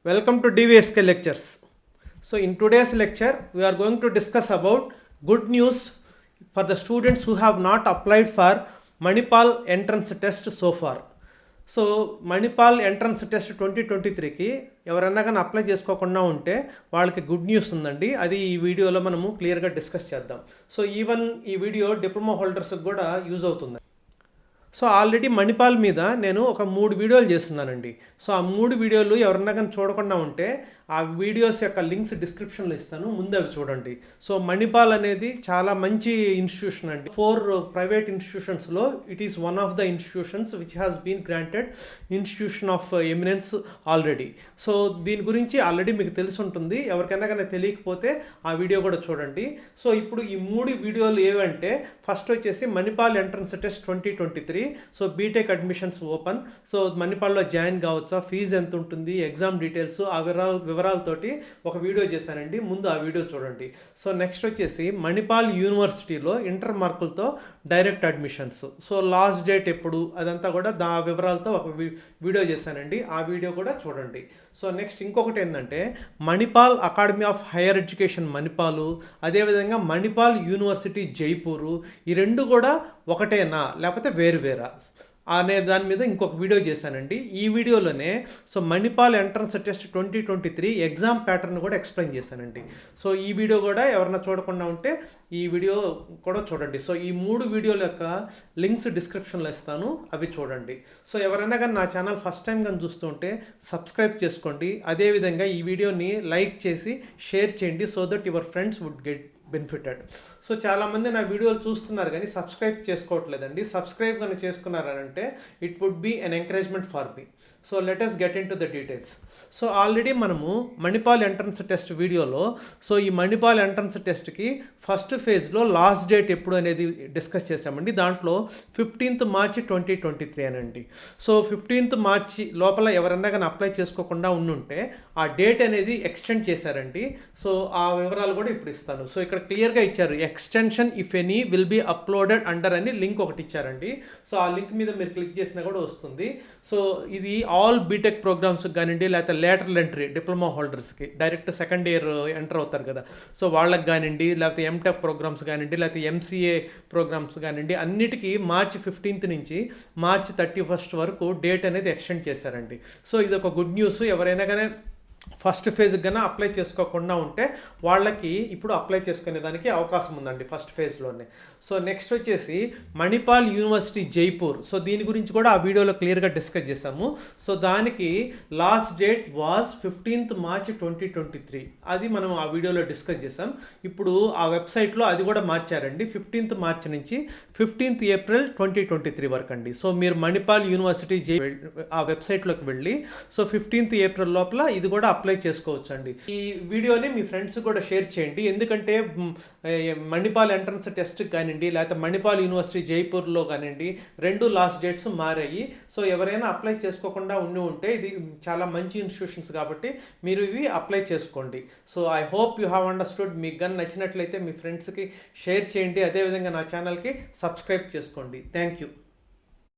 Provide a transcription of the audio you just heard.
Welcome to DVSK lectures. So in today's lecture we are going to discuss about good news for the students who have not applied for Manipal entrance test so far. So Manipal entrance test 2023కి ఎవరన్నా కానీ apply చేసుకోకుండా ఉంటే వాళ్ళకి good news ఉందండి. అది ఈ వీడియోలో మనము క్లియర్గా డిస్కస్ చేద్దాం. సో ఈవెన్ ఈ వీడియో డిప్లొమా హోల్డర్స్కి కూడా యూజ్ అవుతుంది. సో ఆల్రెడీ మణిపాల్ మీద నేను ఒక 3 వీడియోలు చేస్తున్నానండి. సో ఆ 3 వీడియోలు ఎవరన్నా కానీ చూడకుండా ఉంటే ఆ వీడియోస్ యొక్క లింక్స్ డిస్క్రిప్షన్లో ఇస్తాను, ముందు అవి చూడండి. సో మణిపాల్ అనేది చాలా మంచి ఇన్స్టిట్యూషన్ అండి. 4 ప్రైవేట్ ఇన్స్టిట్యూషన్స్లో it is one of the institutions which has been granted institution of eminence already. So దీని గురించి ఆల్రెడీ మీకు తెలిసి ఉంటుంది, ఎవరికైనా కానీ తెలియకపోతే ఆ వీడియో కూడా చూడండి. సో ఇప్పుడు ఈ 3 వీడియోలు ఏవంటే, ఫస్ట్ వచ్చేసి Manipal entrance test 2023. So BTech admissions open. So మణిపాల్లో జాయిన్ కావచ్చా, ఫీజు ఎంత ఉంటుంది, ఎగ్జామ్ డీటెయిల్స్ ఆ వివరాలతోటి ఒక వీడియో చేశానండి, ముందు ఆ వీడియో చూడండి. సో నెక్స్ట్ వచ్చేసి మణిపాల్ యూనివర్సిటీలో ఇంటర్ మార్కులతో direct admissions. So last date ఎప్పుడు అదంతా కూడా వివరాలతో ఒక వీడియో చేశానండి, ఆ వీడియో కూడా చూడండి. సో నెక్స్ట్ ఇంకొకటి ఏంటంటే Manipal academy of higher education Manipal, అదేవిధంగా మణిపాల్ యూనివర్సిటీ జైపూరు, ఈ రెండు కూడా ఒకటేనా లేకపోతే వేరువేరా అనే దాని మీద ఇంకొక వీడియో చేశానండి. ఈ వీడియోలోనే so Manipal entrance test 2023 exam pattern కూడా ఎక్స్ప్లెయిన్ చేశానండి. సో ఈ వీడియో కూడా ఎవరైనా చూడకుండా ఉంటే ఈ వీడియో కూడా చూడండి. సో ఈ 3 వీడియోల యొక్క లింక్స్ డిస్క్రిప్షన్లో ఇస్తాను, అవి చూడండి. సో ఎవరైనా కానీ నా ఛానల్ ఫస్ట్ టైం కానీ చూస్తుంటే సబ్స్క్రైబ్ చేసుకోండి. అదేవిధంగా ఈ వీడియోని లైక్ చేసి షేర్ చేయండి, so that your friends would get benefited. So చాలామంది నా వీడియోలు చూస్తున్నారు కానీ సబ్స్క్రైబ్ చేసుకోవట్లేదండి. సబ్స్క్రైబ్ కానీ చేసుకున్నారంటే it would be an encouragement for me. So let us get into the details. So already మనము మణిపాల్ ఎంట్రన్స్ టెస్ట్ వీడియోలో సో ఈ మణిపాల్ ఎంట్రన్స్ టెస్ట్కి ఫస్ట్ ఫేజ్లో లాస్ట్ డేట్ ఎప్పుడు అనేది డిస్కస్ చేసామండి. దాంట్లో 15th మార్చి 2023 అనండి. సో 15th మార్చి లోపల ఎవరన్నా కానీ అప్లై చేసుకోకుండా ఉండుంటే ఆ డేట్ అనేది ఎక్స్టెండ్ చేశారండి. సో ఆ వివరాలు కూడా ఇప్పుడు ఇస్తాను. సో ఇక్కడ క్లియర్గా ఇచ్చారు, extension if any will be uploaded under అని లింక్ ఒకటి ఇచ్చారండి. సో ఆ లింక్ మీద మీరు క్లిక్ చేసినా కూడా వస్తుంది. సో ఇది ఆల్ బీటెక్ ప్రోగ్రామ్స్కి కానివ్వండి, లేకపోతే లేటరల్ ఎంట్రీ డిప్లొమా హోల్డర్స్కి డైరెక్ట్ సెకండ్ ఇయర్ ఎంటర్ అవుతారు కదా, సో వాళ్ళకి కానివ్వండి, లేకపోతే ఎంటెక్ ప్రోగ్రామ్స్ కానివ్వండి, లేకపోతే ఎంసీఏ ప్రోగ్రామ్స్ కానివ్వండి, అన్నిటికీ మార్చి 15th నుంచి మార్చి 31st వరకు డేట్ అనేది ఎక్స్టెండ్ చేశారండి. సో ఇది ఒక గుడ్ న్యూస్. ఎవరైనా కానీ ఫస్ట్ ఫేజ్కి కన్నా అప్లై చేసుకోకుండా ఉంటే వాళ్ళకి ఇప్పుడు అప్లై చేసుకునే దానికి అవకాశం ఉందండి ఫస్ట్ ఫేజ్లోనే. సో నెక్స్ట్ వచ్చేసి మణిపాల్ యూనివర్సిటీ జైపూర్. సో దీని గురించి కూడా ఆ వీడియోలో క్లియర్గా డిస్కస్ చేసాము. సో దానికి లాస్ట్ డేట్ వాజ్ 15th మార్చి 2023. అది మనం ఆ వీడియోలో డిస్కస్ చేసాం. ఇప్పుడు ఆ వెబ్సైట్లో అది కూడా మార్చారండి, 15th మార్చి నుంచి 15th ఏప్రిల్ 2023 వరకు అండి. సో మీరు మణిపాల్ యూనివర్సిటీ ఆ వెబ్సైట్లోకి వెళ్ళి సో 15th ఏప్రిల్ లోపల ఇది కూడా అప్లై చేసుకోవచ్చు అండి. ఈ వీడియోని మీ ఫ్రెండ్స్ కూడా షేర్ చేయండి, ఎందుకంటే మణిపాల్ ఎంట్రన్స్ టెస్ట్ కానివ్వండి, లేకపోతే మణిపాల్ యూనివర్సిటీ జైపూర్లో కానివ్వండి, 2 లాస్ట్ డేట్స్ మారాయి. సో ఎవరైనా అప్లై చేసుకోకుండా ఉంటే ఇది చాలా మంచి ఇన్స్టిట్యూషన్స్ కాబట్టి మీరు ఇవి అప్లై చేసుకోండి. So I hope you have understood. మీకు కానీ నచ్చినట్లయితే మీ ఫ్రెండ్స్కి షేర్ చేయండి, అదేవిధంగా నా ఛానల్కి సబ్స్క్రైబ్ చేసుకోండి. Thank you.